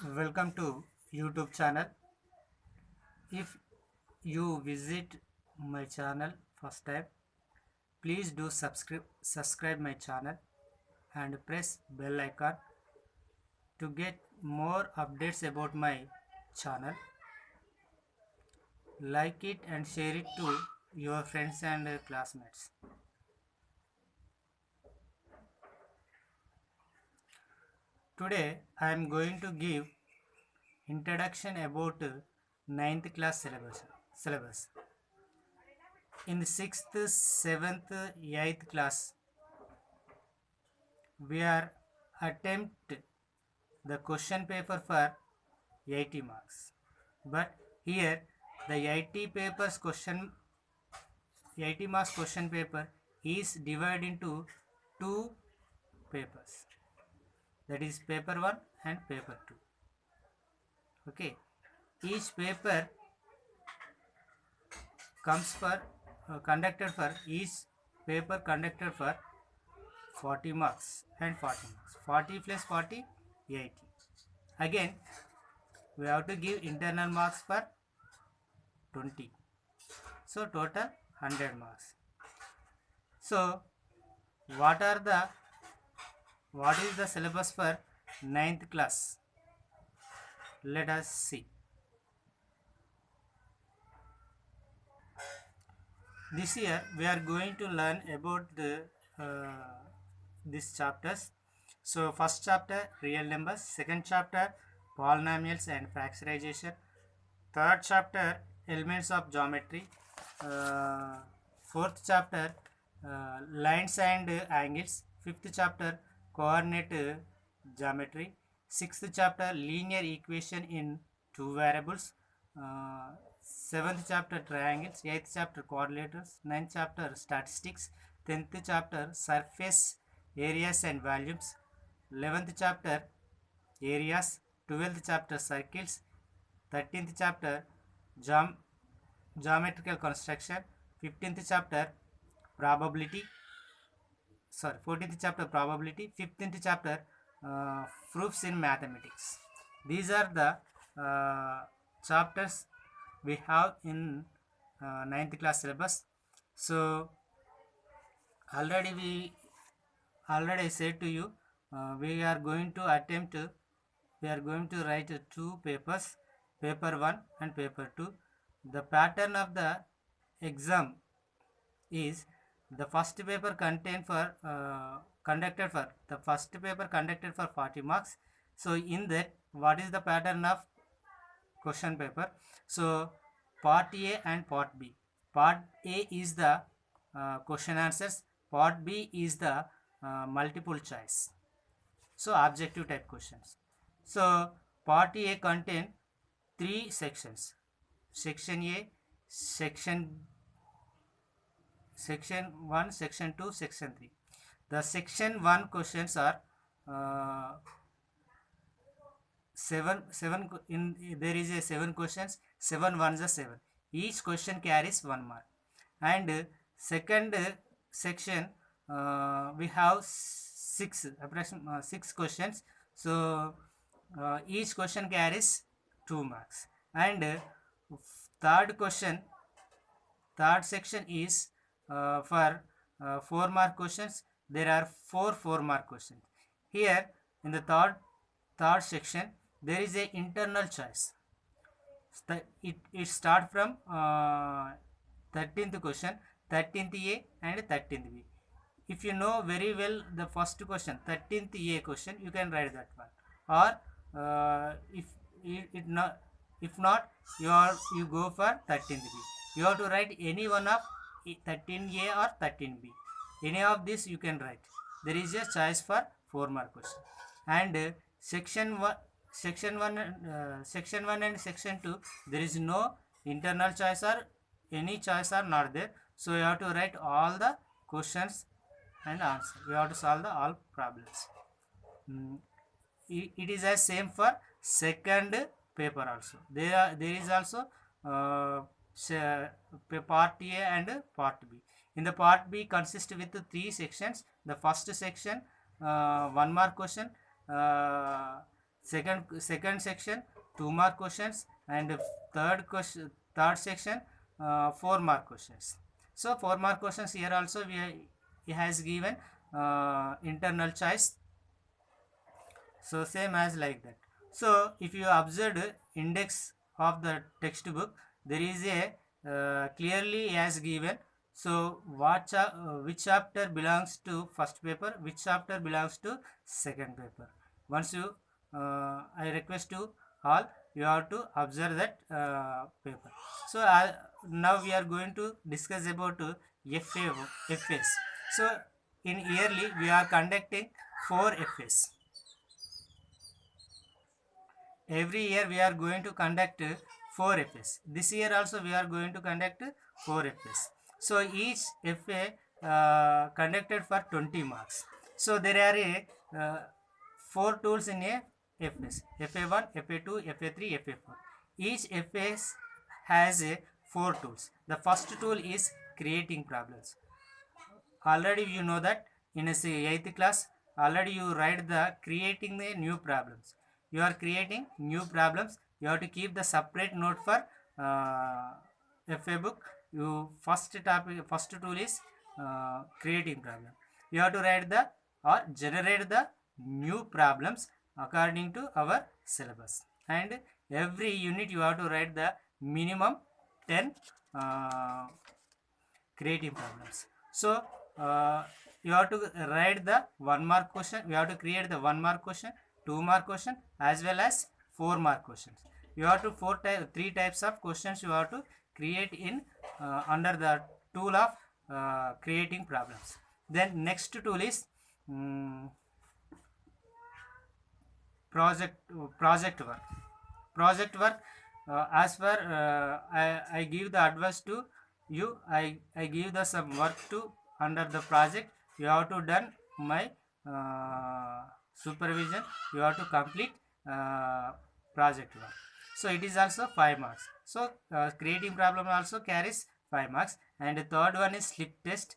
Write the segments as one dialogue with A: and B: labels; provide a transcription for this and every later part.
A: Welcome to YouTube channel. If you visit my channel first time, please do subscribe my channel and press bell icon to get more updates about my channel. Like it and share it to your friends and classmates. Today I am going to give introduction about ninth class syllabus. In the 6th, 7th, 8th class, we are attempt the question paper for 80 marks. But here the 80 marks question paper is divided into two papers, that is paper 1 and paper 2. Okay, each paper comes for conducted for each paper conducted for 40 marks and 40 marks, 40 plus 40 80. Again we have to give internal marks for 20, so total 100 marks. So what is the syllabus for 9th class? Let us see. This year we are going to learn about these chapters. So first chapter real numbers, second chapter polynomials and factorization, third chapter elements of geometry, fourth chapter lines and angles, fifth chapter coordinate geometry, sixth chapter linear equation in two variables, seventh chapter triangles, eighth chapter quadrilaters, ninth chapter statistics, 10th chapter surface areas and volumes, 11th chapter areas, 12th chapter circles, 13th chapter geometrical construction, 15th chapter probability, 14th chapter probability, 15th chapter proofs in mathematics. These are the chapters we have in 9th class syllabus. So already I said to you, we are going to write two papers, paper 1 and paper 2. The pattern of the exam is the first paper conducted for 40 marks. So in that, what is the pattern of question paper? So part A and part B. Part A is the question answers, part B is the multiple choice, so objective type questions. So part A contain three sections: section A, section 1, section 2, section 3. The section 1 questions are seven in there is a 7 questions, 7 ones are 7. Each question carries 1 mark. And second section we have 6 questions, so each question carries 2 marks. And third section is for 4 mark questions. There are 4 mark questions. Here in the third section there is a internal choice. It start from 13th question, 13th A and 13th B. If you know very well the first question, 13th A question, you can write that one. Or if not, you go for 13th B. You have to write any one of 13A or 13B. Any of this you can write. There is a choice for 4 mark question. And section 1 and section 2, there is no internal choice or any choice are not there. So you have to write all the questions and answer. You have to solve all problems. It is the same for second paper also. There is also part A and part B. In the part B consists with 3 sections. The first section 1 mark question, Second section 2 mark questions, and third section 4 mark questions. So 4 mark questions here also he has given internal choice, so same as like that. So if you observed index of the textbook, there is a clearly as given. So which chapter belongs to first paper, which chapter belongs to second paper. Once you I request you all, you have to observe that paper. So now we are going to discuss about FAs. So in yearly we are conducting 4 FAs. Every year we are going to conduct 4 FAs. This year also we are going to conduct 4 FAs. So each FA conducted for 20 marks. So there are a 4 tools in a FAs: FA1, FA2, FA3, FA4. Each FAs has a 4 tools. The first tool is creating problems. Already you know that in a 8th class already you write the creating the new problems. You are creating new problems. You have to keep the separate note for FA book. You first tool is creating problem. You have to write the or generate the new problems according to our syllabus, and every unit you have to write the minimum 10 creative problems. So you have to write the 1 mark question. You have to create the 1 mark question, 2 mark question, as well as 4 mark questions. You have to 3 types of questions you have to create in under the tool of creating problems. Then next tool is project work. Project work, as per I give the advice to you. I give the some work to under the project. You have to done my supervision. You have to complete project work. So it is also 5 marks. So creating problem also carries 5 marks. And the third one is slip test.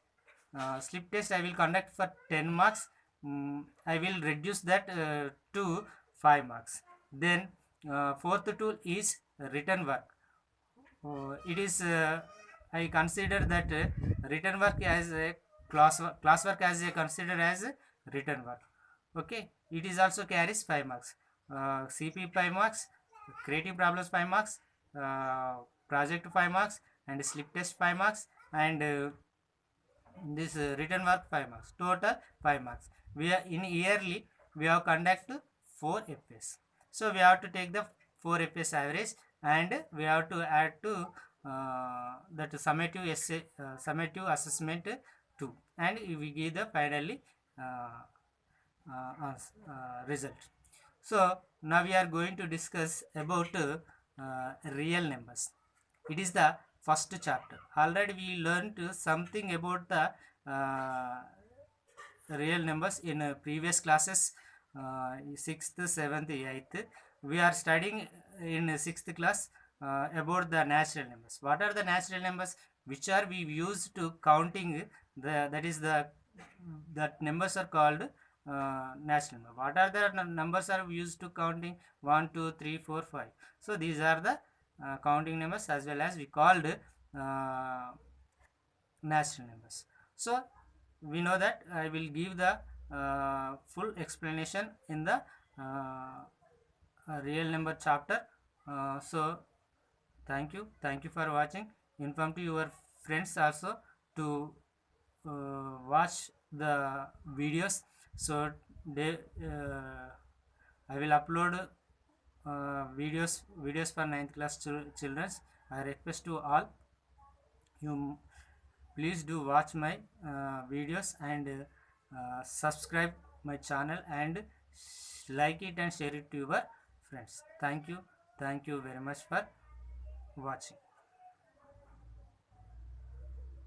A: Slip test I will conduct for 10 marks. I will reduce that to 5 marks. Then fourth tool is written work. It is I consider that written work as a classwork as a considered as a written work. Okay, it is also carries 5 marks. CP 5 marks, creative problems 5 marks, project 5 marks, and slip test 5 marks, and this written work 5 marks. Total 5 marks. We are in yearly we have conduct 4 FAs. So we have to take the 4 FAs average, and we have to add to that summative essay, summative assessment 2, and we give the finally result. So now we are going to discuss about real numbers. It is the first chapter. Already we learned something about the real numbers in previous classes, 6th, 7th, 8th. We are studying in 6th class about the natural numbers. What are the natural numbers? Which are we used to counting that is the that numbers are called natural number. What are the numbers are used to counting? 1, 2, 3, 4, 5. So these are the counting numbers, as well as we called natural numbers. So we know that I will give the full explanation in the real number chapter. So thank you for watching. Inform to your friends also to watch the videos. So they I will upload videos for 9th class children. I request to all, you please do watch my videos, and subscribe my channel, and like it and share it to your friends. Thank you very much for watching.